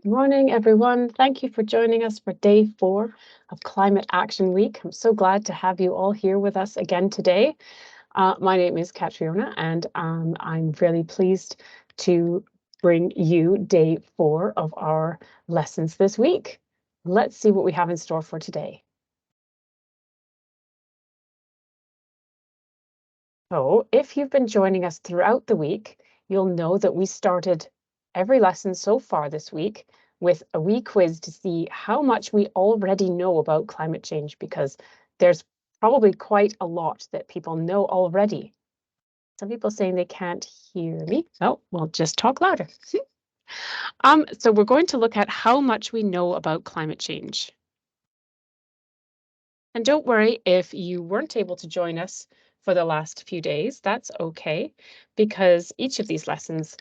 Good morning, everyone. Thank you for joining us for day 4 of Climate Action Week. I'm so glad to have you all here with us again today. My name is Catriona, and I'm really pleased to bring you day 4 of our lessons this week. Let's see what we have in store for today. So if you've been joining us throughout the week, you'll know that we started every lesson so far this week with a wee quiz to see how much we already know about climate change, because there's probably quite a lot that people know already. Some people saying they can't hear me. Oh, we'll just talk louder. So we're going to look at how much we know about climate change. And don't worry if you weren't able to join us for the last few days. That's okay, because each of these lessons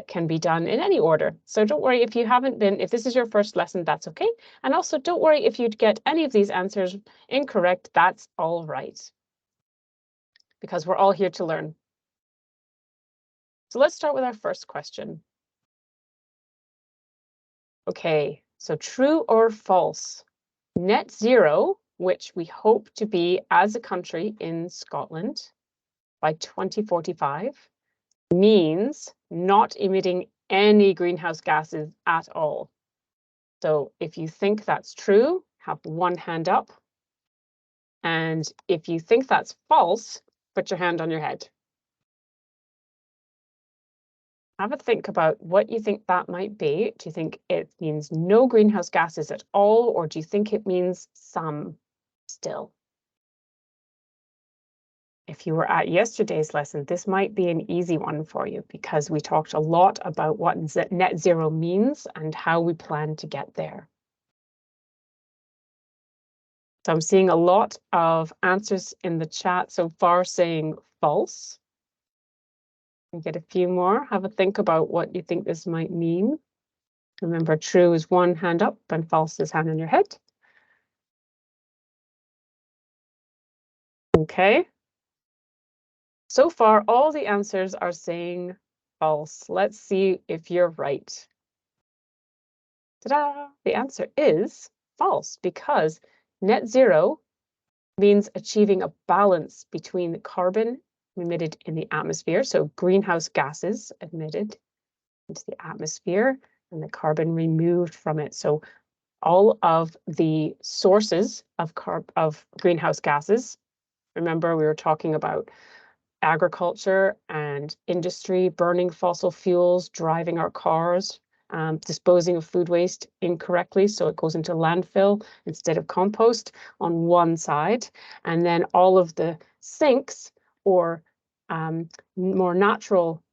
can be done in any order. So don't worry if you haven't been, if this is your first lesson, that's okay. And also don't worry if you'd get any of these answers incorrect, that's all right, because we're all here to learn. So let's start with our first question. Okay, so true or false? Net zero, which we hope to be as a country in Scotland by 2045, means not emitting any greenhouse gases at all. So if you think that's true, have one hand up. And if you think that's false, put your hand on your head. Have a think about what you think that might be. Do you think it means no greenhouse gases at all, or do you think it means some still? If you were at yesterday's lesson, this might be an easy one for you, because we talked a lot about what net zero means and how we plan to get there. So I'm seeing a lot of answers in the chat so far saying false. We get a few more. Have a think about what you think this might mean. Remember, true is one hand up and false is hand on your head. Okay. So far, all the answers are saying false. Let's see if you're right. Ta-da! The answer is false, because net zero means achieving a balance between the carbon emitted in the atmosphere, so greenhouse gases emitted into the atmosphere, and the carbon removed from it. So all of the sources of greenhouse gases, remember we were talking about agriculture and industry, burning fossil fuels, driving our cars, disposing of food waste incorrectly, so it goes into landfill instead of compost on one side, and then all of the sinks or more natural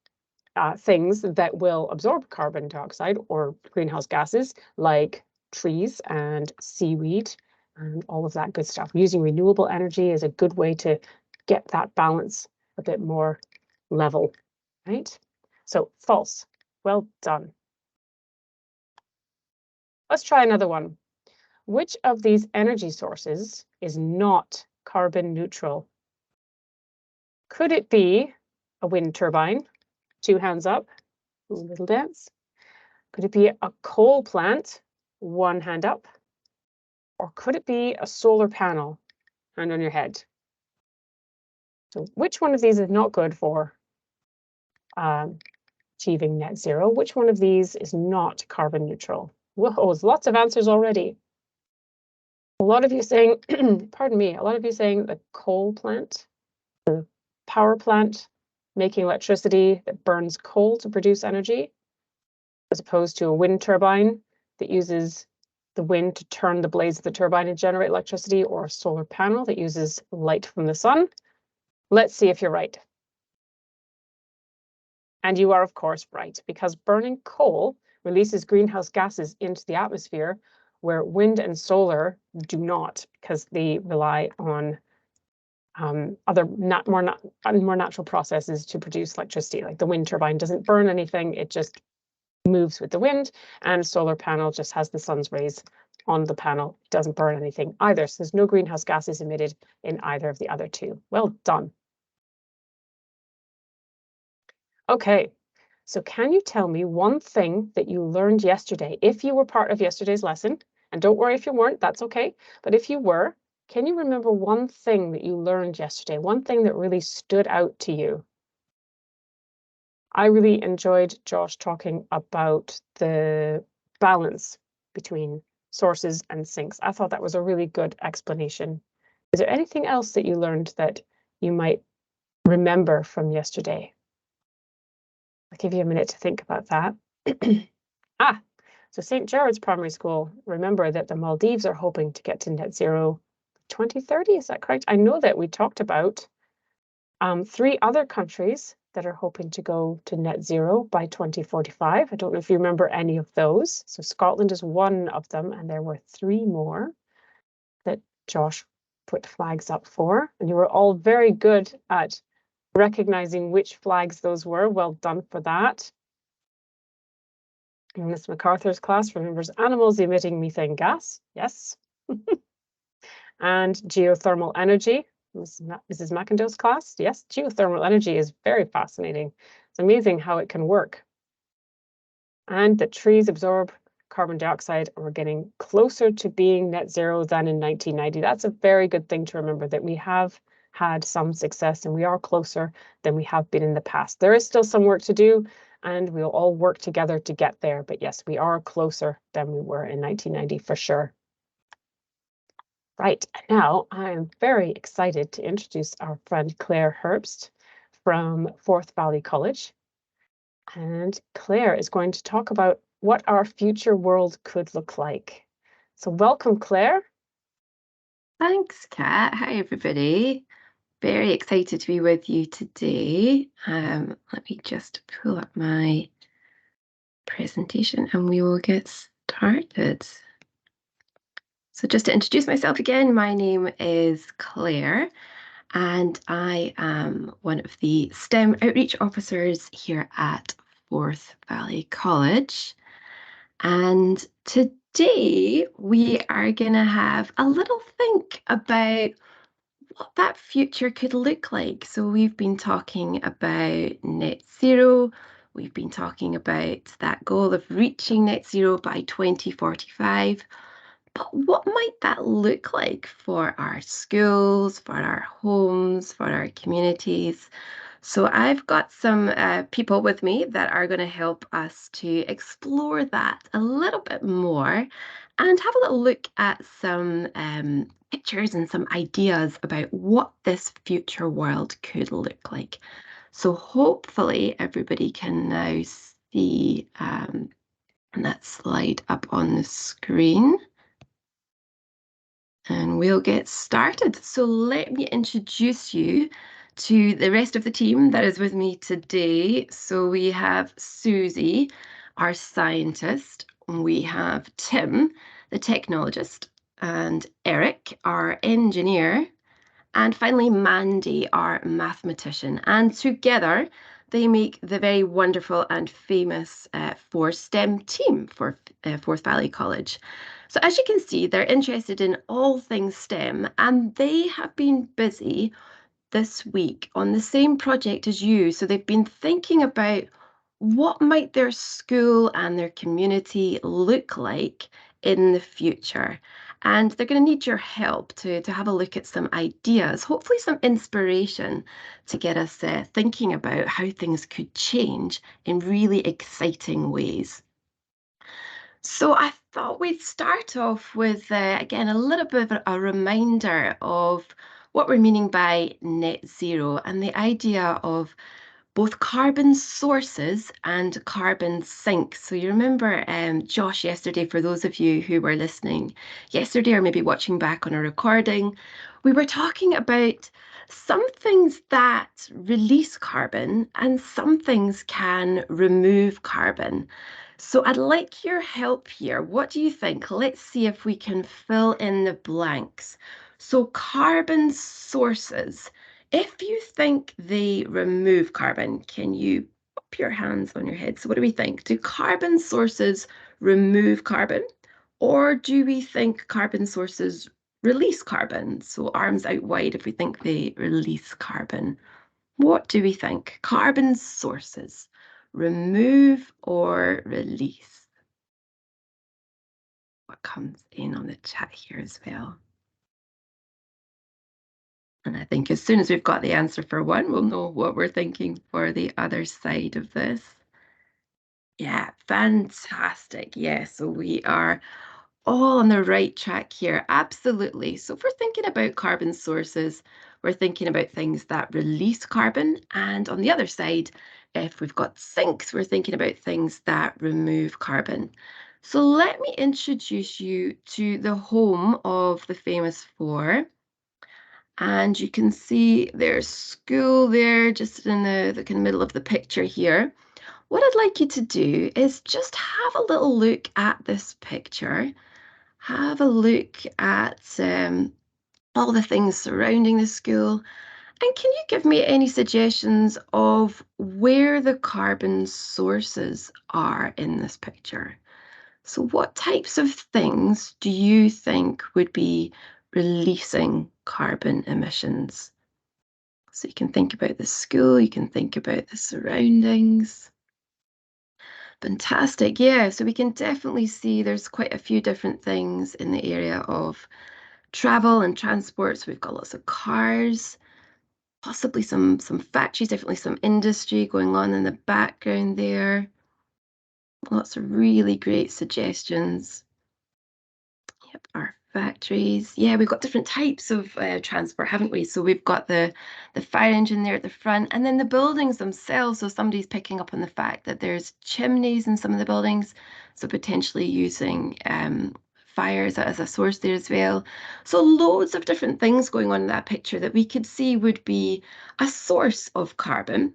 things that will absorb carbon dioxide or greenhouse gases, like trees and seaweed and all of that good stuff. Using renewable energy is a good way to get that balance a bit more level, right? So false. Well done. Let's try another one. Which of these energy sources is not carbon neutral? Could it be a wind turbine? 2 hands up, a little dance. Could it be a coal plant? 1 hand up. Or could it be a solar panel? Hand on your head. So which one of these is not good for achieving net zero? Which one of these is not carbon neutral? Whoa, there's lots of answers already. A lot of you saying, pardon me, a lot of you saying the coal plant, the power plant making electricity that burns coal to produce energy, as opposed to a wind turbine that uses the wind to turn the blades of the turbine and generate electricity, or a solar panel that uses light from the sun. Let's see if you're right. And you are, of course, right, because burning coal releases greenhouse gases into the atmosphere, where wind and solar do not, because they rely on other more natural processes to produce electricity. Like the wind turbine doesn't burn anything, it just moves with the wind, and a solar panel just has the sun's rays on the panel. It doesn't burn anything either, so there's no greenhouse gases emitted in either of the other two. Well done. Okay, So can you tell me one thing that you learned yesterday, if you were part of yesterday's lesson? And don't worry if you weren't, that's okay. But if you were, can you remember one thing that you learned yesterday? One thing that really stood out to you? I really enjoyed Josh talking about the balance between sources and sinks. I thought that was a really good explanation. Is there anything else that you learned that you might remember from yesterday? I'll give you a minute to think about that. So St. Gerard's Primary School, remember that the Maldives are hoping to get to net zero 2030, is that correct? I know that we talked about 3 other countries that are hoping to go to net zero by 2045. I don't know if you remember any of those. So Scotland is one of them, and there were 3 more that Josh put flags up for. And you were all very good at recognizing which flags those were. Well done for that. And Miss MacArthur's class remembers animals emitting methane gas. Yes. And geothermal energy. Mrs. McIndoe's class. Yes, geothermal energy is very fascinating. It's amazing how it can work. And that trees absorb carbon dioxide, and we're getting closer to being net zero than in 1990. That's a very good thing to remember, that we have had some success and we are closer than we have been in the past. There is still some work to do, and we'll all work together to get there. But yes, we are closer than we were in 1990 for sure. Right, now I am very excited to introduce our friend Claire Herbst from Forth Valley College. And Claire is going to talk about what our future world could look like. So welcome, Claire. Thanks, Kat. Hi, everybody. Very excited to be with you today. Let me just pull up my presentation and we will get started. So just to introduce myself again, my name is Claire and I am one of the STEM outreach officers here at Forth Valley College. And today we are going to have a little think about what that future could look like. So we've been talking about net zero. We've been talking about that goal of reaching net zero by 2045. But what might that look like for our schools, for our homes, for our communities? So I've got some people with me that are going to help us to explore that a little bit more and have a little look at some pictures and some ideas about what this future world could look like. So hopefully everybody can now see that slide up on the screen. And we'll get started. So let me introduce you to the rest of the team that is with me today. So we have Susie, our scientist. We have Tim, the technologist, and Eric, our engineer. And finally, Mandy, our mathematician. And together, they make the very wonderful and famous 4STEM team for Forth Valley College. So as you can see, they're interested in all things STEM, and they have been busy this week on the same project as you. So they've been thinking about what might their school and their community look like in the future. And they're going to need your help to have a look at some ideas, hopefully some inspiration to get us thinking about how things could change in really exciting ways. So I thought we'd start off with, again, a little bit of a reminder of what we're meaning by net zero and the idea of both carbon sources and carbon sinks. So you remember Josh yesterday, for those of you who were listening yesterday or maybe watching back on a recording, we were talking about some things that release carbon and some things can remove carbon. So I'd like your help here. What do you think? Let's see if we can fill in the blanks. So carbon sources. If you think they remove carbon, can you put your hands on your head? So what do we think? Do carbon sources remove carbon? Or do we think carbon sources release carbon? So arms out wide if we think they release carbon. What do we think? Carbon sources remove or release? What comes in on the chat here as well? And I think as soon as we've got the answer for one, we'll know what we're thinking for the other side of this. Yeah, fantastic. Yeah, so we are all on the right track here. Absolutely. So if we're thinking about carbon sources, we're thinking about things that release carbon. And on the other side, if we've got sinks, we're thinking about things that remove carbon. So let me introduce you to the home of the famous four. And you can see their school there, just in the kind of middle of the picture here. What I'd like you to do is just have a little look at this picture. Have a look at all the things surrounding the school. And can you give me any suggestions of where the carbon sources are in this picture? So what types of things do you think would be releasing carbon emissions? So you can think about the school, you can think about the surroundings. Fantastic. Yeah, so we can definitely see there's quite a few different things in the area of travel and transport. So we've got lots of cars, possibly some factories, definitely some industry going on in the background there. Lots of really great suggestions. Yep, our factories. Yeah, we've got different types of transport, haven't we? So we've got the fire engine there at the front, and then the buildings themselves. So somebody's picking up on the fact that there's chimneys in some of the buildings, so potentially using fires as a source there as well. So loads of different things going on in that picture that we could see would be a source of carbon.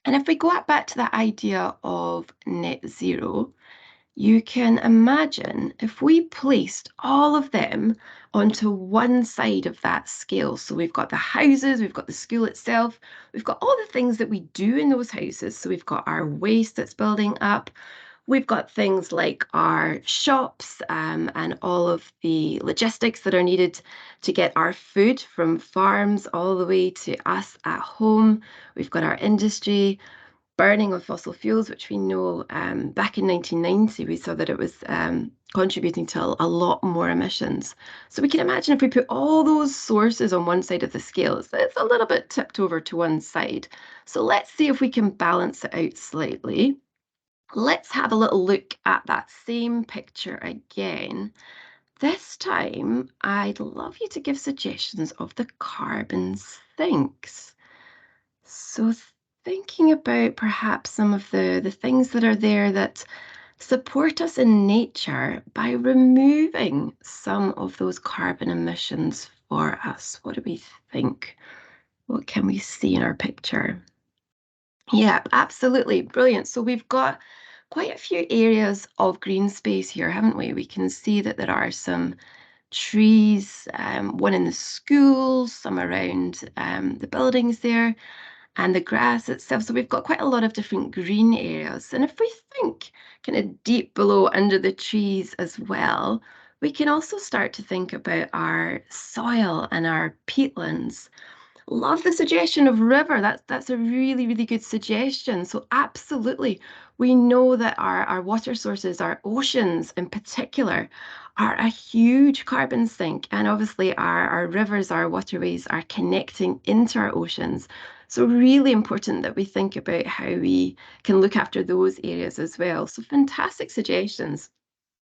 And if we go back to that idea of net zero, you can imagine if we placed all of them onto one side of that scale. So we've got the houses, we've got the school itself, we've got all the things that we do in those houses. So we've got our waste that's building up. We've got things like our shops and all of the logistics that are needed to get our food from farms all the way to us at home. We've got our industry, burning of fossil fuels, which we know back in 1990, we saw that it was contributing to a lot more emissions. So we can imagine if we put all those sources on one side of the scale, it's a little bit tipped over to one side. So let's see if we can balance it out slightly. Let's have a little look at that same picture again. This time, I'd love you to give suggestions of the carbon sinks. So thinking about perhaps some of the things that are there that support us in nature by removing some of those carbon emissions for us. What do we think? What can we see in our picture? Yeah, absolutely. Brilliant. So we've got quite a few areas of green space here, haven't we? We can see that there are some trees, one in the schools, some around the buildings there, and the grass itself. So we've got quite a lot of different green areas. And if we think kind of deep below under the trees as well, we can also start to think about our soil and our peatlands. Love the suggestion of river. That's a really, really good suggestion. So absolutely, we know that our water sources, our oceans in particular, are a huge carbon sink. And obviously our rivers, our waterways are connecting into our oceans. So really important that we think about how we can look after those areas as well. So fantastic suggestions.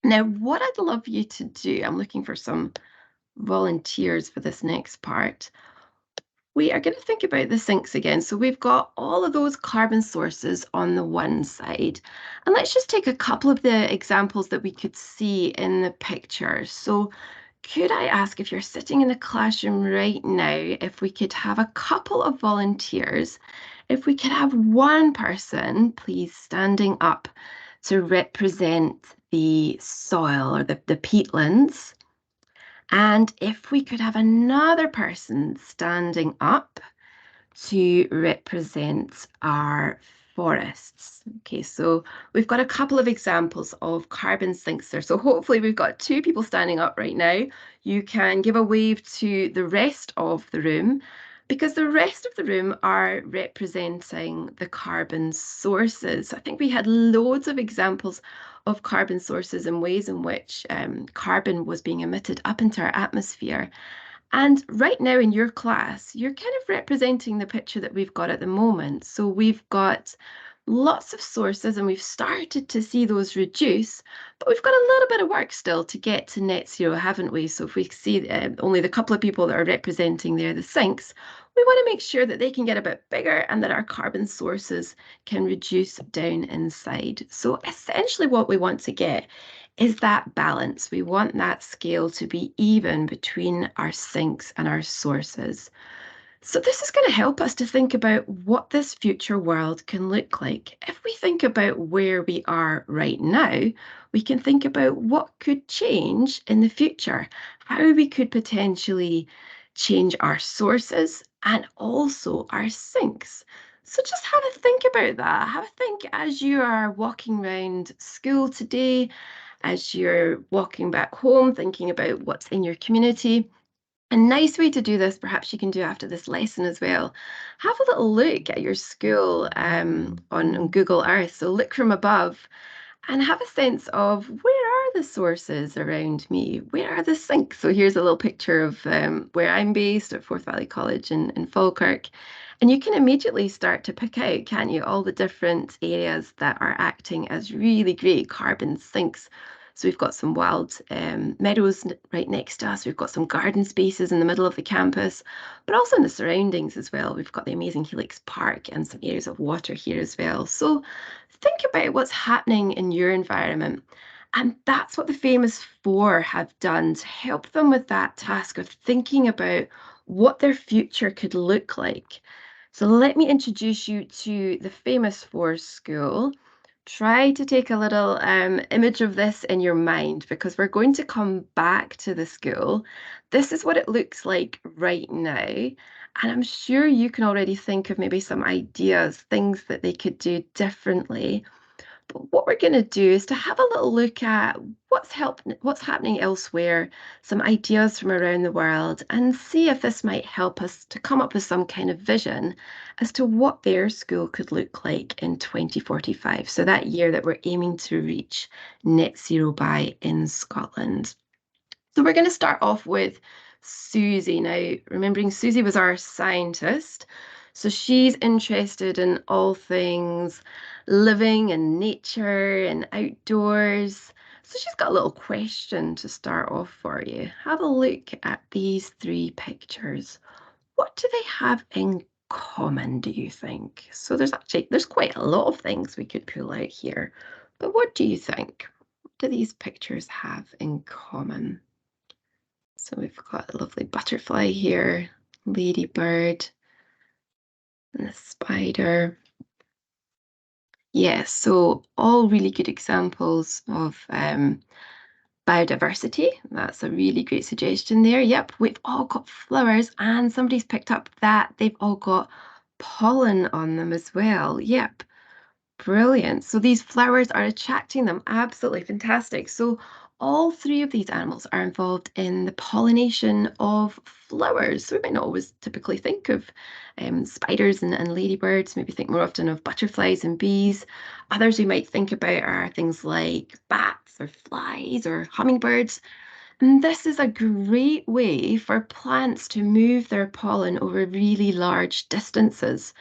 Now, what I'd love you to do, I'm looking for some volunteers for this next part. We are going to think about the sinks again. So we've got all of those carbon sources on the one side. And let's just take a couple of the examples that we could see in the picture. So could I ask, if you're sitting in the classroom right now, if we could have a couple of volunteers, if we could have one person, please, standing up to represent the soil or the peatlands. And if we could have another person standing up to represent our forests. Okay, so we've got a couple of examples of carbon sinks there. So hopefully we've got two people standing up right now. You can give a wave to the rest of the room. because the rest of the room are representing the carbon sources. I think we had loads of examples of carbon sources and ways in which carbon was being emitted up into our atmosphere. And right now in your class, you're kind of representing the picture that we've got at the moment. So we've got lots of sources and we've started to see those reduce, but we've got a little bit of work still to get to net zero, haven't we? So if we see only the couple of people that are representing there, the sinks, we want to make sure that they can get a bit bigger and that our carbon sources can reduce down inside. So essentially what we want to get is that balance. We want that scale to be even between our sinks and our sources. So this is going to help us to think about what this future world can look like. If we think about where we are right now, we can think about what could change in the future, how we could potentially change our sources and also our sinks. So just have a think about that. Have a think as you are walking around school today, as you're walking back home, thinking about what's in your community. A nice way to do this, perhaps you can do after this lesson as well. Have a little look at your school on Google Earth. So look from above and have a sense of where are the sources around me? Where are the sinks? So here's a little picture of where I'm based at Forth Valley College in Falkirk. And you can immediately start to pick out, can't you, all the different areas that are acting as really great carbon sinks. So we've got some wild meadows right next to us. We've got some garden spaces in the middle of the campus, but also in the surroundings as well. We've got the amazing Helix Park and some areas of water here as well. So think about what's happening in your environment. And that's what the Famous Four have done to help them with that task of thinking about what their future could look like. So let me introduce you to the Famous Four School. Try to take a little image of this in your mind because we're going to come back to the school. This is what it looks like right now. And I'm sure you can already think of maybe some ideas, things that they could do differently. But what we're going to do is to have a little look at what's happening elsewhere, some ideas from around the world, and see if this might help us to come up with some kind of vision as to what their school could look like in 2045. So that year that we're aiming to reach net zero by in Scotland. So we're going to start off with Susie. Now, remembering Susie was our scientist, so she's interested in all things living and nature and outdoors. So she's got a little question to start off for you. Have a look at these three pictures. What do they have in common, do you think? So there's quite a lot of things we could pull out here, but what do you think? What do these pictures have in common? So we've got a lovely butterfly here, ladybird, and the spider. Yes, so all really good examples of biodiversity. That's a really great suggestion there. Yep, we've all got flowers and somebody's picked up that they've all got pollen on them as well. Yep. Brilliant. So these flowers are attracting them. Absolutely fantastic. So all three of these animals are involved in the pollination of flowers. So we might not always typically think of spiders and ladybirds, maybe think more often of butterflies and bees. Others we might think about are things like bats or flies or hummingbirds. And this is a great way for plants to move their pollen over really large distances.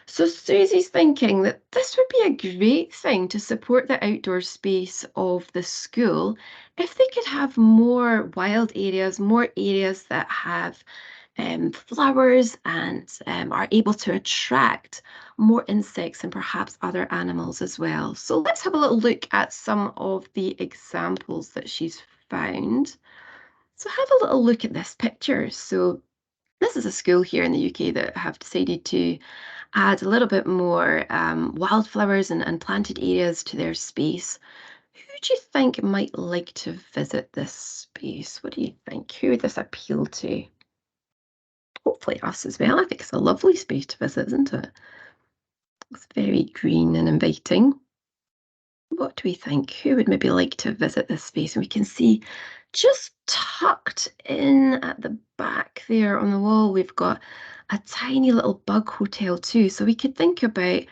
So Susie's thinking that this would be a great thing to support the outdoor space of the school if they could have more wild areas, more areas that have flowers and are able to attract more insects and perhaps other animals as well. So let's have a little look at some of the examples that she's found. So have a little look at this picture. So this is a school here in the UK that have decided to add a little bit more wildflowers and planted areas to their space. Who do you think might like to visit this space? What do you think? Who would this appeal to? Hopefully us as well. I think it's a lovely space to visit, isn't it? It's very green and inviting. What do we think? Who would maybe like to visit this space? And we can see just tucked in at the back there on the wall, we've got a tiny little bug hotel too. So we could think about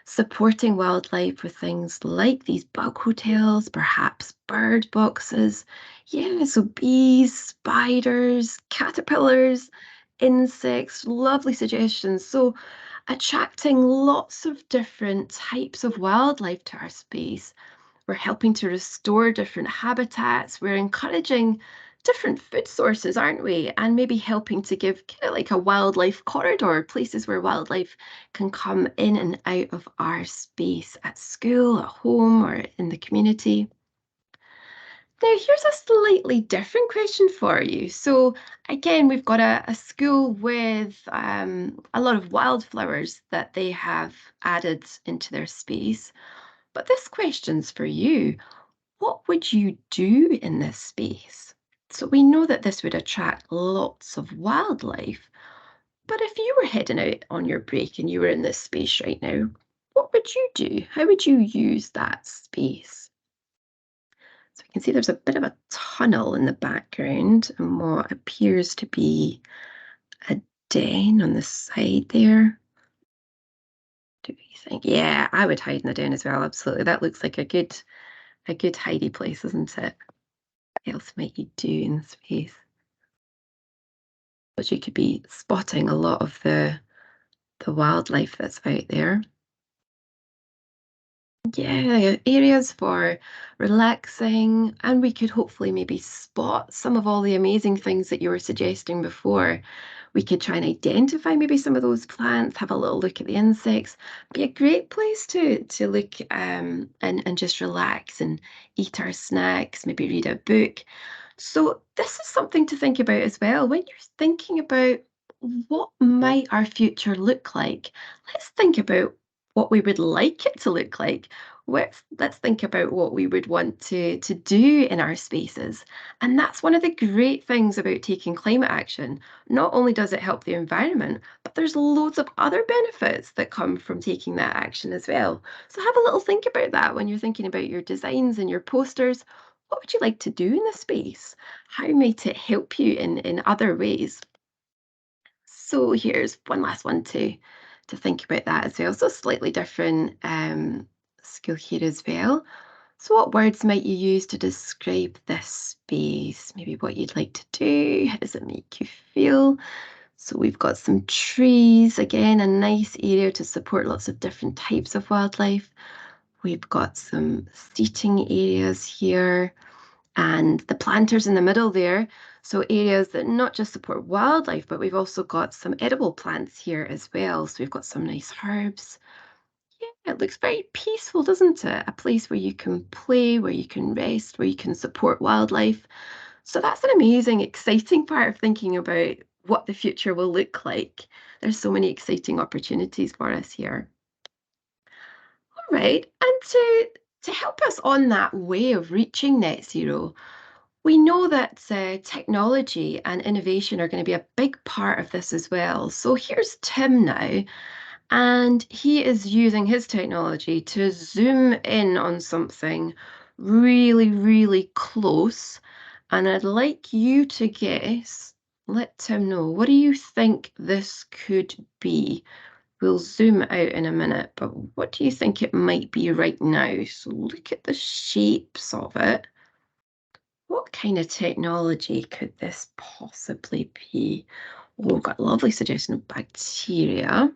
supporting wildlife with things like these bug hotels, perhaps bird boxes. Yeah, so bees, spiders, caterpillars, insects, lovely suggestions. So attracting lots of different types of wildlife to our space. We're helping to restore different habitats. We're encouraging different food sources, aren't we? And maybe helping to give kind of like a wildlife corridor, places where wildlife can come in and out of our space at school, at home, or in the community. Now, here's a slightly different question for you. So, again, we've got a school with a lot of wildflowers that they have added into their space. But this question's for you. What would you do in this space? So, we know that this would attract lots of wildlife. But if you were heading out on your break and you were in this space right now, what would you do? How would you use that space? So you can see there's a bit of a tunnel in the background and what appears to be a den on the side there. Do you think? Yeah, I would hide in the den as well. Absolutely. That looks like a good hidey place, isn't it? What else might you do in space? But you could be spotting a lot of the wildlife that's out there. Yeah, areas for relaxing, and we could hopefully maybe spot some of all the amazing things that you were suggesting before. We could try and identify maybe some of those plants, have a little look at the insects. Be a great place to look and just relax and eat our snacks, maybe read a book. So this is something to think about as well. When you're thinking about what might our future look like, let's think about what we would like it to look like. Let's think about what we would want to do in our spaces. And that's one of the great things about taking climate action. Not only does it help the environment, but there's loads of other benefits that come from taking that action as well. So have a little think about that when you're thinking about your designs and your posters. What would you like to do in the space? How might it help you in other ways? So here's one last one to think about that as well. So slightly different skill here as well. So what words might you use to describe this space? Maybe what you'd like to do. How does it make you feel? So we've got some trees, again, a nice area to support lots of different types of wildlife. We've got some seating areas here and the planters in the middle there. So areas that not just support wildlife, but we've also got some edible plants here as well. So we've got some nice herbs. Yeah, it looks very peaceful, doesn't it? A place where you can play, where you can rest, where you can support wildlife. So that's an amazing, exciting part of thinking about what the future will look like. There's so many exciting opportunities for us here. All right, and to help us on that way of reaching net zero, we know that technology and innovation are going to be a big part of this as well. So here's Tim now, and he is using his technology to zoom in on something really, really close. And I'd like you to guess, let Tim know, what do you think this could be? We'll zoom out in a minute, but what do you think it might be right now? So look at the shapes of it. What kind of technology could this possibly be? Oh, we've got a lovely suggestion of bacteria.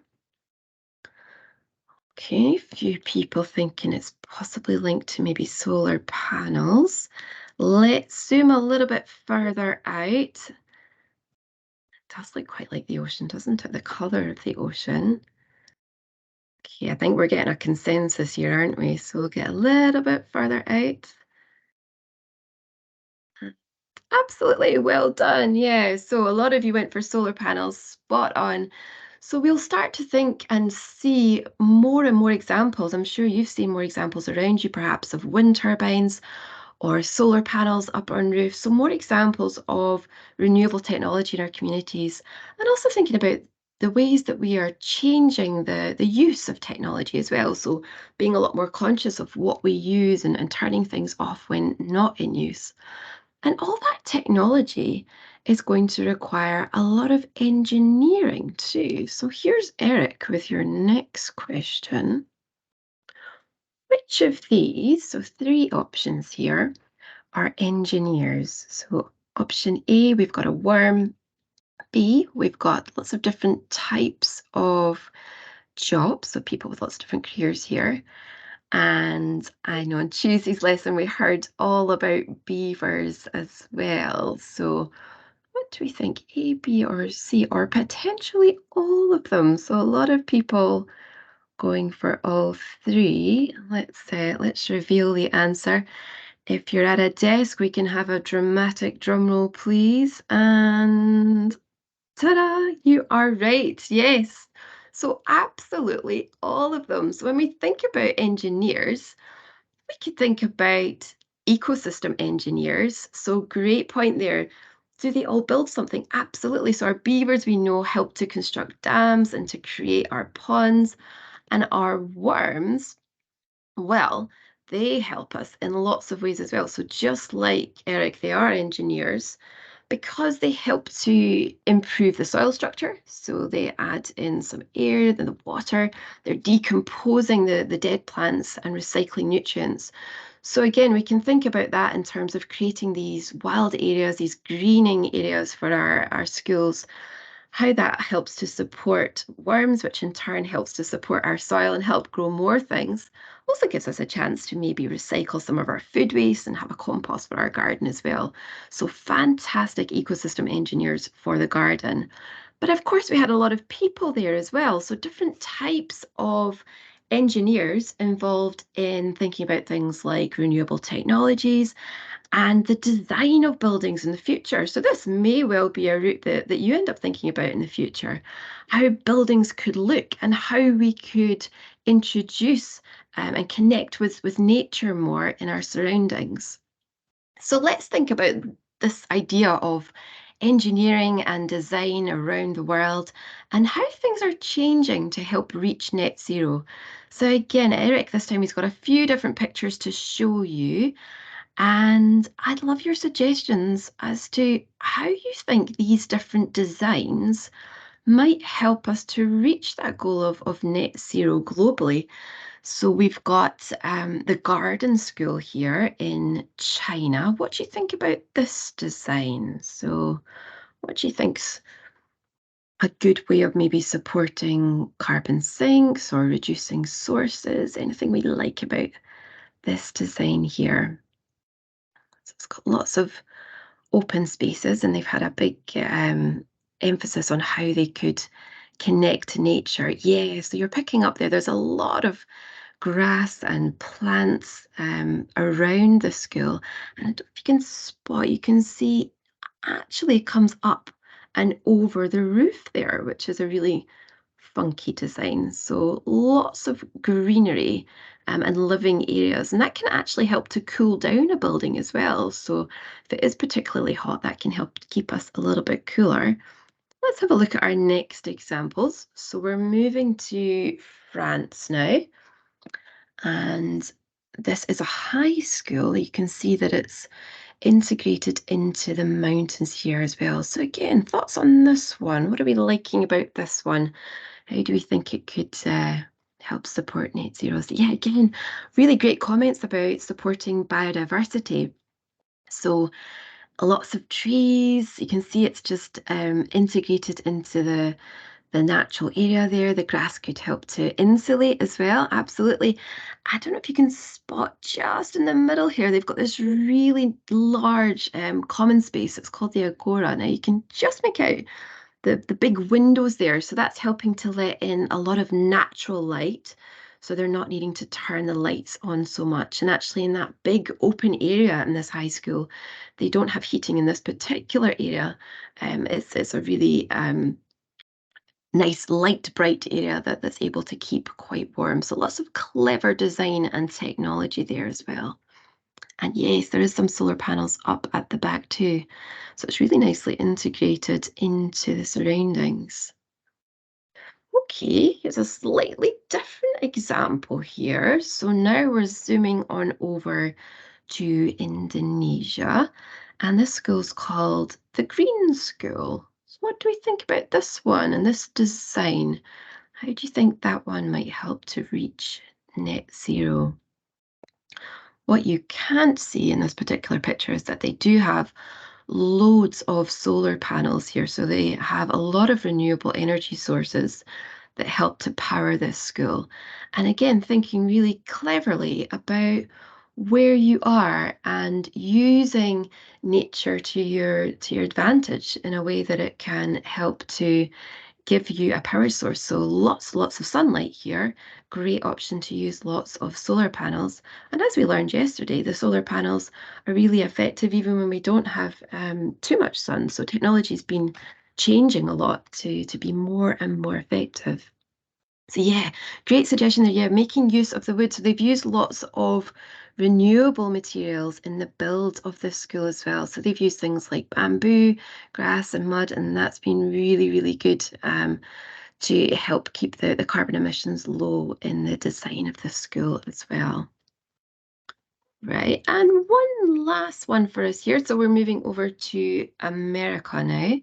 Okay, a few people thinking it's possibly linked to maybe solar panels. Let's zoom a little bit further out. It does look quite like the ocean, doesn't it? The colour of the ocean. Okay, I think we're getting a consensus here, aren't we? So we'll get a little bit further out. Absolutely, well done. Yeah, so a lot of you went for solar panels, spot on. So we'll start to think and see more and more examples. I'm sure you've seen more examples around you, perhaps of wind turbines or solar panels up on roofs. So more examples of renewable technology in our communities, and also thinking about the ways that we are changing the use of technology as well. So being a lot more conscious of what we use and turning things off when not in use. And all that technology is going to require a lot of engineering too. So here's Eric with your next question. Which of these, so 3 options here, are engineers? So option A, we've got a worm. B, we've got lots of different types of jobs, so people with lots of different careers here. And I know in Tuesday's lesson we heard all about beavers as well. So what do we think? A, B, or C, or potentially all of them? So a lot of people going for all 3. Let's reveal the answer. If you're at a desk, we can have a dramatic drum roll, please. And ta-da! You are right. Yes. So absolutely all of them. So when we think about engineers, we could think about ecosystem engineers. So great point there. Do they all build something? Absolutely. So our beavers, we know, help to construct dams and to create our ponds. And our worms, well, they help us in lots of ways as well. So just like Eric, they are engineers because they help to improve the soil structure. So they add in some air and the water. They're decomposing the dead plants and recycling nutrients. So again, we can think about that in terms of creating these wild areas, these greening areas for our schools, how that helps to support worms, which in turn helps to support our soil and help grow more things. Also gives us a chance to maybe recycle some of our food waste and have a compost for our garden as well. So fantastic ecosystem engineers for the garden. But of course, we had a lot of people there as well. So different types of engineers involved in thinking about things like renewable technologies and the design of buildings in the future. So this may well be a route that you end up thinking about in the future, how buildings could look and how we could introduce and connect with nature more in our surroundings. So let's think about this idea of engineering and design around the world and how things are changing to help reach net zero. So again, Eric, this time he's got a few different pictures to show you. And I'd love your suggestions as to how you think these different designs might help us to reach that goal of net zero globally. So we've got the garden school here in China. What do you think about this design? So what do you think's a good way of maybe supporting carbon sinks or reducing sources? Anything we like about this design here? So it's got lots of open spaces and they've had a big emphasis on how they could connect to nature. Yeah, so you're picking up there's a lot of grass and plants around the school. And I don't know if you can spot, you can see actually it comes up and over the roof there, which is a really funky design. So lots of greenery and living areas. And that can actually help to cool down a building as well. So if it is particularly hot, that can help keep us a little bit cooler. Let's have a look at our next examples. So we're moving to France now. And this is a high school. You can see that it's integrated into the mountains here as well. So again, thoughts on this one? What are we liking about this one? How do we think it could help support net zero? So yeah, again, really great comments about supporting biodiversity. So lots of trees. You can see it's just integrated into the natural area there. The grass could help to insulate as well. Absolutely. I don't know if you can spot just in the middle here, they've got this really large common space. It's called the Agora. Now you can just make out the big windows there. So that's helping to let in a lot of natural light. So they're not needing to turn the lights on so much. And actually in that big open area in this high school, they don't have heating in this particular area. It's a really nice light bright area that's able to keep quite warm. So lots of clever design and technology there as well. And yes, there is some solar panels up at the back too. So it's really nicely integrated into the surroundings. Okay, here's a slightly different example here. So now we're zooming on over to Indonesia. And this school's called the Green School. So what do we think about this one and this design? How do you think that one might help to reach net zero? What you can't see in this particular picture is that they do have loads of solar panels here. So they have a lot of renewable energy sources that help to power this school. And again, thinking really cleverly about where you are and using nature to your advantage in a way that it can help to give you a power source. So lots of sunlight here, great option to use lots of solar panels. And as we learned yesterday, the solar panels are really effective even when we don't have too much sun. So technology's been changing a lot to be more and more effective. So yeah, great suggestion there. Yeah, making use of the wood. So they've used lots of renewable materials in the build of this school as well. So they've used things like bamboo, grass and mud, and that's been really good to help keep the carbon emissions low in the design of the school as well. Right, and one last one for us here. So we're moving over to America now.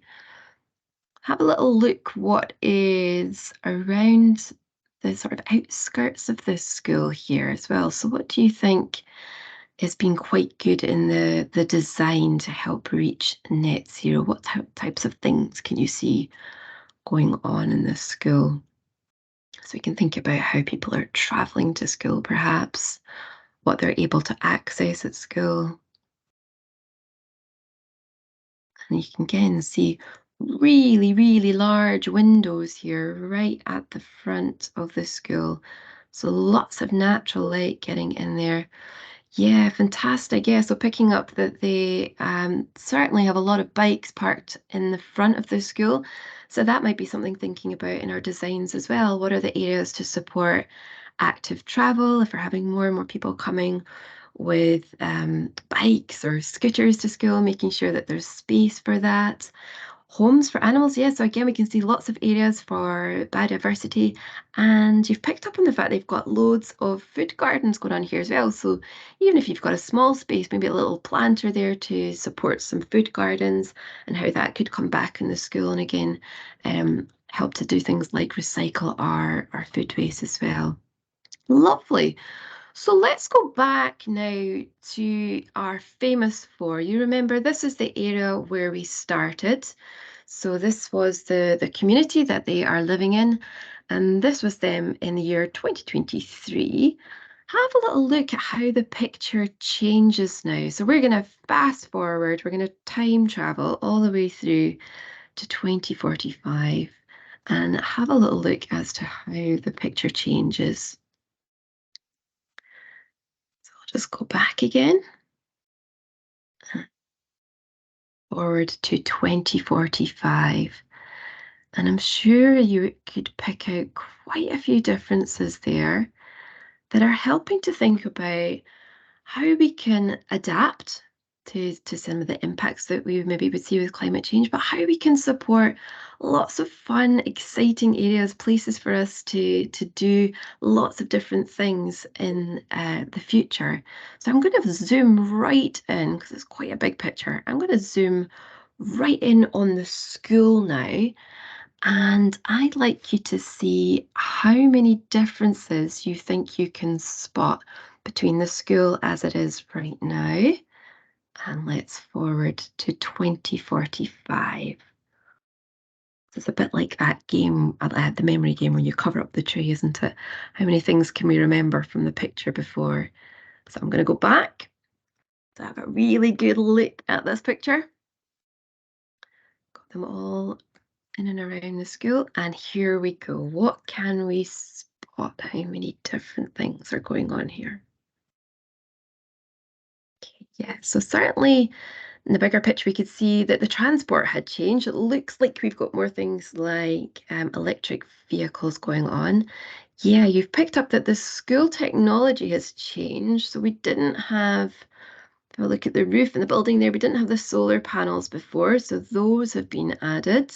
Have a little look what is around the sort of outskirts of this school here as well. So what do you think has been quite good in the design to help reach net zero? What types of things can you see going on in this school? So we can think about how people are traveling to school, perhaps, what they're able to access at school. And you can again see really large windows here right at the front of the school. So lots of natural light getting in there. Yeah, fantastic. Yeah, so picking up that they certainly have a lot of bikes parked in the front of the school. So that might be something thinking about in our designs as well. What are the areas to support active travel if we're having more and more people coming with bikes or scooters to school, making sure that there's space for that. Homes for animals, yeah. So again, we can see lots of areas for biodiversity, and you've picked up on the fact they've got loads of food gardens going on here as well. So even if you've got a small space, maybe a little planter there to support some food gardens and how that could come back in the school, and again, help to do things like recycle our food waste as well. Lovely. So let's go back now to our famous four. You remember this is the area where we started. So this was the community that they are living in, and this was them in the year 2023. Have a little look at how the picture changes now. So we're going to fast forward, we're going to time travel all the way through to 2045 and have a little look as to how the picture changes. Just go back again, forward to 2045. And I'm sure you could pick out quite a few differences there that are helping to think about how we can adapt to some of the impacts that we maybe would see with climate change, but how we can support lots of fun, exciting areas, places for us to do lots of different things in the future. So I'm going to zoom right in because it's quite a big picture. I'm going to zoom right in on the school now. And I'd like you to see how many differences you think you can spot between the school as it is right now. And let's forward to 2045. It's a bit like that game, the memory game where you cover up the tree, isn't it? How many things can we remember from the picture before? So I'm going to go back to have a really good look at this picture. Got them all in and around the school. And here we go. What can we spot? How many different things are going on here? Okay, yeah, so certainly in the bigger picture, we could see that the transport had changed. It looks like we've got more things like electric vehicles going on. Yeah, you've picked up that the school technology has changed. So we didn't have, if I look at the roof and the building there, we didn't have the solar panels before. So those have been added.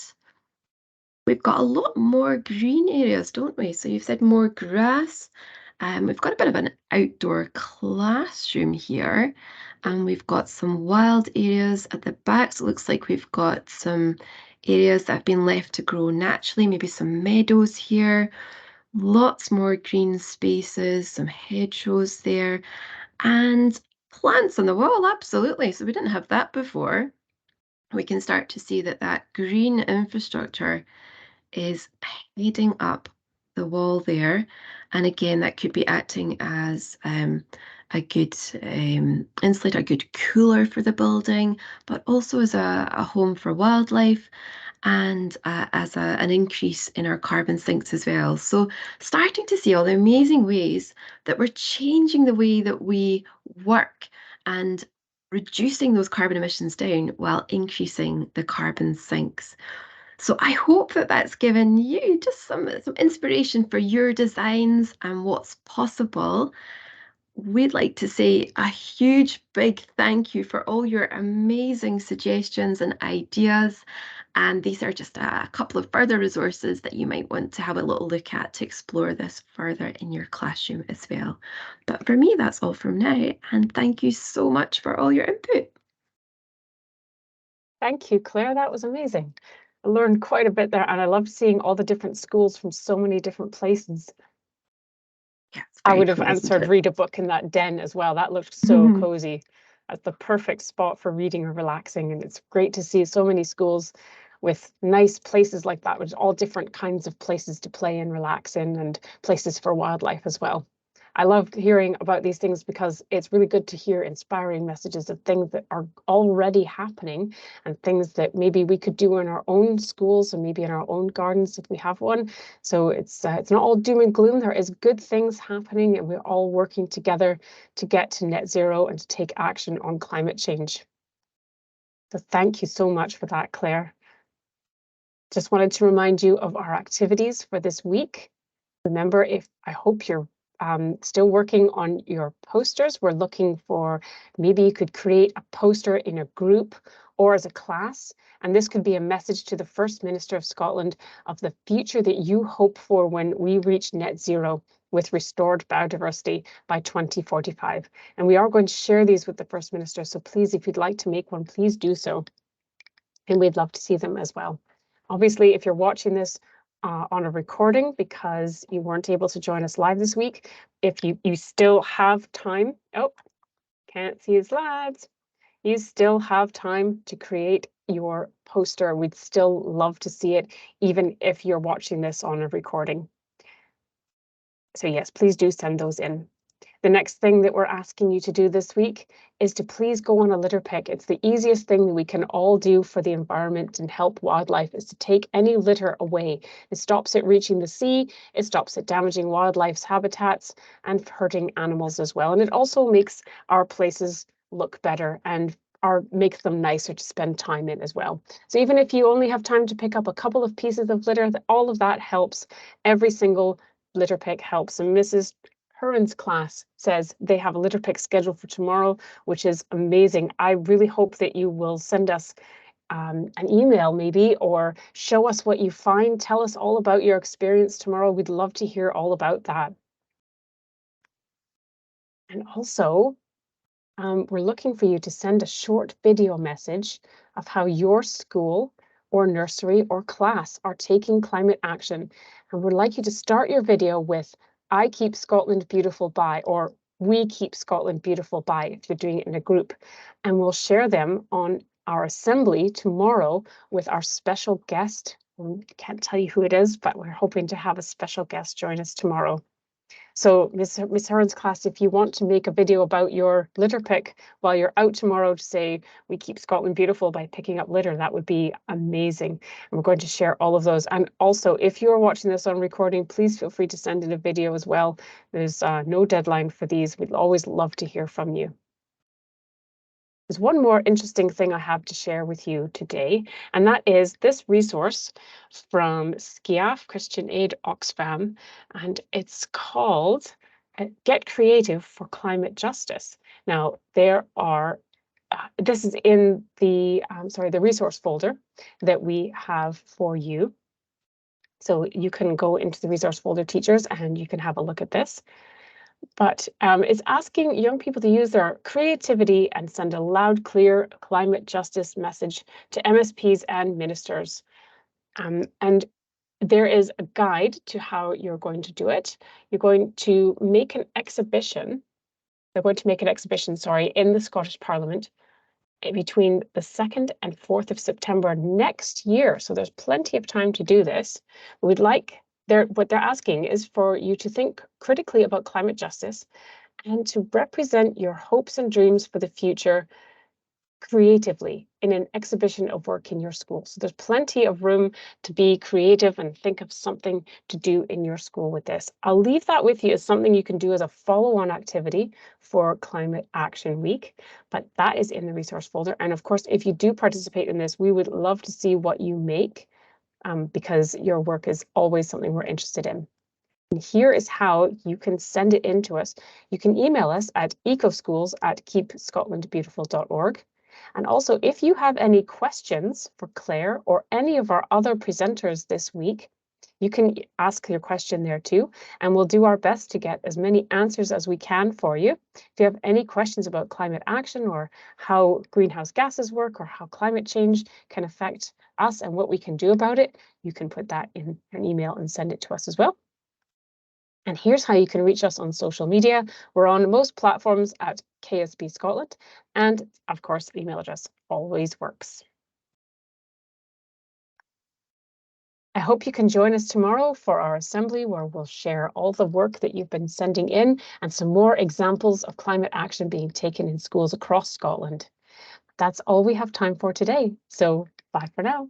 We've got a lot more green areas, don't we? So you've said more grass We've got a bit of an outdoor classroom here, and we've got some wild areas at the back. So it looks like we've got some areas that have been left to grow naturally, maybe some meadows here, lots more green spaces, some hedgerows there, and plants on the wall, absolutely. So we didn't have that before. We can start to see that that green infrastructure is heading up the wall there. And again, that could be acting as a good insulator, a good cooler for the building, but also as a home for wildlife and as an increase in our carbon sinks as well. So starting to see all the amazing ways that we're changing the way that we work and reducing those carbon emissions down while increasing the carbon sinks. So I hope that that's given you just some inspiration for your designs and what's possible. We'd like to say a huge big thank you for all your amazing suggestions and ideas. And these are just a couple of further resources that you might want to have a little look at to explore this further in your classroom as well. But for me, that's all from now. And thank you so much for all your input. Thank you, Claire. That was amazing. I learned quite a bit there, and I loved seeing all the different schools from so many different places. Yeah, it's I very would have cool, isn't answered it? read a book in that den as well. That looked so cozy. That's the perfect spot for reading or relaxing. And it's great to see so many schools with nice places like that, with all different kinds of places to play and relax in, and places for wildlife as well. I love hearing about these things because it's really good to hear inspiring messages of things that are already happening and things that maybe we could do in our own schools and maybe in our own gardens if we have one. So it's not all doom and gloom. There is good things happening, and we're all working together to get to net zero and to take action on climate change. So thank you so much for that, Claire. Just wanted to remind you of our activities for this week. Remember, I hope you're still working on your posters. We're looking for, maybe you could create a poster in a group or as a class. And this could be a message to the First Minister of Scotland of the future that you hope for when we reach net zero with restored biodiversity by 2045. And we are going to share these with the First Minister. So please, if you'd like to make one, please do so. And we'd love to see them as well. Obviously, if you're watching this on a recording because you weren't able to join us live this week, if you still have time, oh, can't see his slides, you still have time to create your poster. We'd still love to see it, even if you're watching this on a recording. So yes, please do send those in. The next thing that we're asking you to do this week is to please go on a litter pick. It's the easiest thing that we can all do for the environment and help wildlife, is to take any litter away. It stops it reaching the sea, it stops it damaging wildlife's habitats and hurting animals as well. And it also makes our places look better and makes them nicer to spend time in as well. So even if you only have time to pick up a couple of pieces of litter, all of that helps. Every single litter pick helps. And Mrs. Curran's class says they have a litter pick scheduled for tomorrow, which is amazing. I really hope that you will send us an email maybe, or show us what you find. Tell us all about your experience tomorrow. We'd love to hear all about that. And also, we're looking for you to send a short video message of how your school or nursery or class are taking climate action. And we'd like you to start your video with "I keep Scotland beautiful by," or "We keep Scotland beautiful by," if you're doing it in a group. And we'll share them on our assembly tomorrow with our special guest. I can't tell you who it is, but we're hoping to have a special guest join us tomorrow. So Miss Heron's class, if you want to make a video about your litter pick while you're out tomorrow to say "We keep Scotland beautiful by picking up litter," that would be amazing. And we're going to share all of those. And also, if you're watching this on recording, please feel free to send in a video as well. There's no deadline for these. We'd always love to hear from you. There's one more interesting thing I have to share with you today, and that is this resource from Sciaf Christian Aid Oxfam, and it's called "Get Creative for Climate Justice." Now, there are this is in the the resource folder that we have for you. So you can go into the resource folder, teachers, and you can have a look at this. but it's asking young people to use their creativity and send a loud, clear climate justice message to MSPs and ministers. And there is a guide to how you're going to do it. You're going to make an exhibition. They're going to make an exhibition, sorry, in the Scottish Parliament between the 2nd and 4th of September next year. So there's plenty of time to do this. We'd like what they're asking is for you to think critically about climate justice and to represent your hopes and dreams for the future creatively in an exhibition of work in your school. So there's plenty of room to be creative and think of something to do in your school with this. I'll leave that with you as something you can do as a follow-on activity for Climate Action Week, but that is in the resource folder. And of course, if you do participate in this, we would love to see what you make because your work is always something we're interested in. And here is how you can send it in to us. You can email us at ecoschools@keepscotlandbeautiful.org. And also, if you have any questions for Claire or any of our other presenters this week, you can ask your question there too, and we'll do our best to get as many answers as we can for you. If you have any questions about climate action or how greenhouse gases work or how climate change can affect us and what we can do about it, you can put that in an email and send it to us as well. And here's how you can reach us on social media. We're on most platforms at KSB Scotland. And of course, the email address always works. I hope you can join us tomorrow for our assembly, where we'll share all the work that you've been sending in and some more examples of climate action being taken in schools across Scotland. That's all we have time for today. So bye for now.